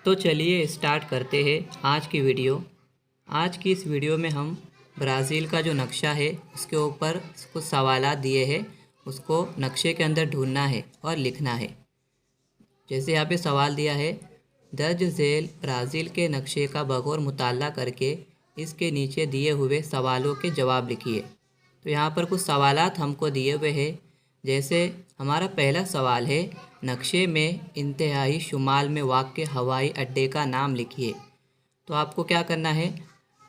तो चलिए स्टार्ट करते हैं आज की वीडियो। आज की इस वीडियो में हम ब्राज़ील का जो नक्शा है उसके ऊपर कुछ सवालात दिए हैं, उसको नक्शे के अंदर ढूंढना है और लिखना है। जैसे यहाँ पे सवाल दिया है, दर्ज झेल ब्राज़ील के नक्शे का बगौर मुताला करके इसके नीचे दिए हुए सवालों के जवाब लिखिए। तो यहाँ पर कुछ सवालात हमको दिए हुए हैं। जैसे हमारा पहला सवाल है, नक्शे में इंतहाई शुमाल में वाक़ हवाई अड्डे का नाम लिखिए। तो आपको क्या करना है,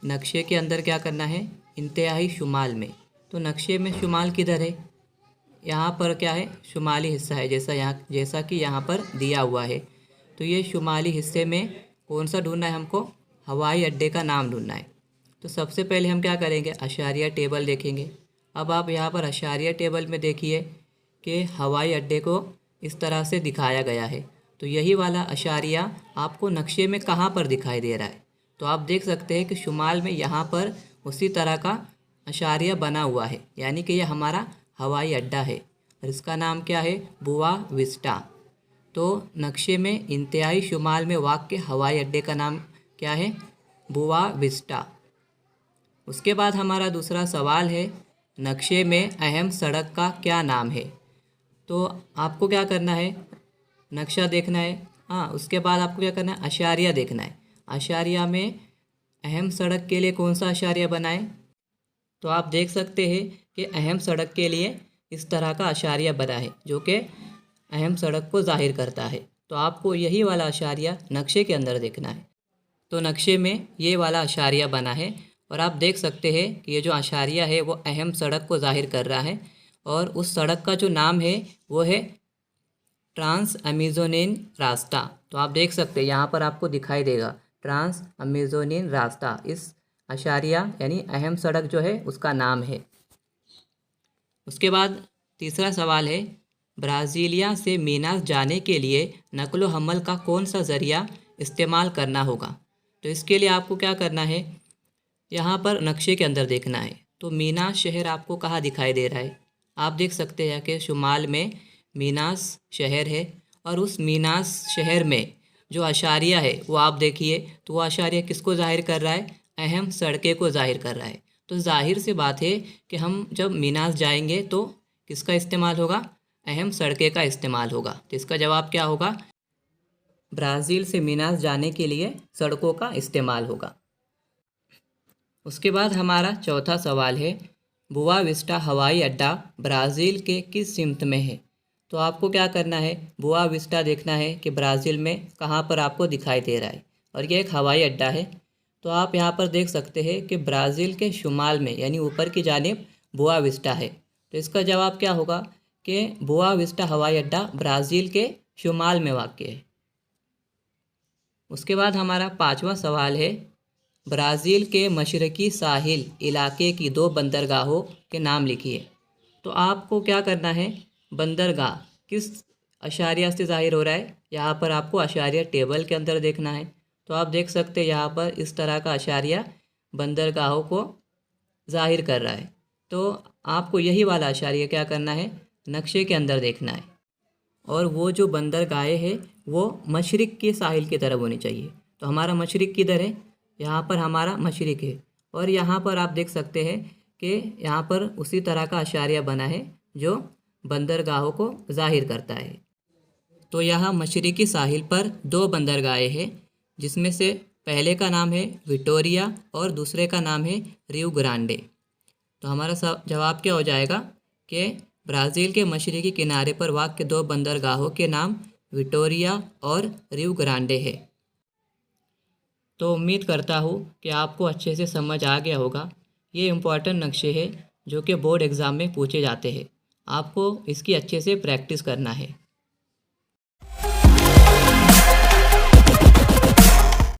नक्शे के अंदर क्या करना है, इंतहाई शुमाल में। तो नक्शे में शुमाल किधर है, यहाँ पर क्या है, शुमाली हिस्सा है, जैसा कि यहाँ पर दिया हुआ है। तो ये शुमाली हिस्से में कौन सा ढूंढना है हमको, हवाई अड्डे का नाम ढूंढना है। तो सबसे पहले हम क्या करेंगे, अशारिया टेबल देखेंगे। अब आप यहाँ पर अशारिया टेबल में देखिए कि हवाई अड्डे को इस तरह से दिखाया गया है। तो यही वाला अशारिया आपको नक्शे में कहाँ पर दिखाई दे रहा है। तो आप देख सकते हैं कि शुमाल में यहाँ पर उसी तरह का अशारिया बना हुआ है, यानी कि यह हमारा हवाई अड्डा है और इसका नाम क्या है, बुआ विस्टा। तो नक्शे में इंतहाई शुमाल में वाक़ हवाई अड्डे का नाम क्या है, बुआ विस्टा। उसके बाद हमारा दूसरा सवाल है, नक्शे में अहम सड़क का क्या नाम है। तो आपको क्या करना है, नक्शा देखना है, हाँ, उसके बाद आपको क्या करना है, अशारिया देखना है। अशारिया में अहम सड़क के लिए कौन सा अशारिया बनाए। तो आप देख सकते हैं कि अहम सड़क के लिए इस तरह का अशारिया बना है जो कि अहम सड़क को जाहिर करता है। तो आपको यही वाला अशारिया नक्शे के अंदर देखना है। तो नक्शे में ये वाला अशारिया बना है और आप देख सकते हैं कि ये जो अशारिया है वो अहम सड़क को जाहिर कर रहा है और उस सड़क का जो नाम है वो है ट्रांस अमेज़ोनियन रास्ता। तो आप देख सकते हैं यहाँ पर आपको दिखाई देगा ट्रांस अमेज़ोनियन रास्ता, इस अशारिया यानी अहम सड़क जो है उसका नाम है। उसके बाद तीसरा सवाल है, ब्राज़ीलिया से मीनास जाने के लिए नकलो हमल का कौन सा ज़रिया इस्तेमाल करना होगा। तो इसके लिए आपको क्या करना है, यहाँ पर नक्शे के अंदर देखना है। तो मीनास शहर आपको कहाँ दिखाई दे रहा है, आप देख सकते हैं कि शुमाल में मीनास शहर है और उस मीनास शहर में जो अशारिया है वो आप देखिए, तो वो अशारिया किसको जाहिर कर रहा है, अहम सड़कें को जाहिर कर रहा है। तो जाहिर सी बात है कि हम जब मीनास जाएंगे तो किसका इस्तेमाल होगा, अहम सड़कें का इस्तेमाल होगा। तो इसका जवाब क्या होगा, ब्राज़ील से मीनास जाने के लिए सड़कों का इस्तेमाल होगा। उसके बाद हमारा चौथा सवाल है, बुआ विस्टा हवाई अड्डा ब्राज़ील के किस सिमत में है। तो आपको क्या करना है, बुआ विस्टा देखना है कि ब्राज़ील में कहाँ पर आपको दिखाई दे रहा है और ये एक हवाई अड्डा है। तो आप यहाँ पर देख सकते हैं कि ब्राज़ील के शुमाल में यानी ऊपर की जानिब बुआ विस्टा है। तो इसका जवाब क्या होगा कि बुआ विस्टा हवाई अड्डा ब्राज़ील के शुमाल में वाक़ है। उसके बाद हमारा पांचवा सवाल है, ब्राज़ील के मशरक़ी साहिल इलाके की दो बंदरगाहों के नाम लिखिए। तो आपको क्या करना है, बंदरगाह किस अशारिया से ज़ाहिर हो रहा है, यहाँ पर आपको अशारिया टेबल के अंदर देखना है। तो आप देख सकते हैं यहाँ पर इस तरह का अशारिया बंदरगाहों को जाहिर कर रहा है। तो आपको यही वाला अशारिया क्या करना है, नक्शे के अंदर देखना है और वो जो बंदरगाहें हैं वो मशरिक़ के साहिल की तरफ होनी चाहिए। तो हमारा मशरिक़ किधर है, यहाँ पर हमारा मशरिक़ है और यहाँ पर आप देख सकते हैं कि यहाँ पर उसी तरह का अशारिया बना है जो बंदरगाहों को जाहिर करता है। तो यहाँ मशरिक़ी साहिल पर दो बंदरगाहें हैं, जिसमें से पहले का नाम है विक्टोरिया और दूसरे का नाम है रियो ग्रांडे। तो हमारा जवाब क्या हो जाएगा कि ब्राज़ील के मशरिक़ी किनारे पर वाक़ दो बंदरगाहों के नाम विक्टोरिया और रियो ग्रांडे है। तो उम्मीद करता हूँ कि आपको अच्छे से समझ आ गया होगा। ये इम्पॉर्टेंट नक्शे हैं जो कि बोर्ड एग्ज़ाम में पूछे जाते हैं, आपको इसकी अच्छे से प्रैक्टिस करना है।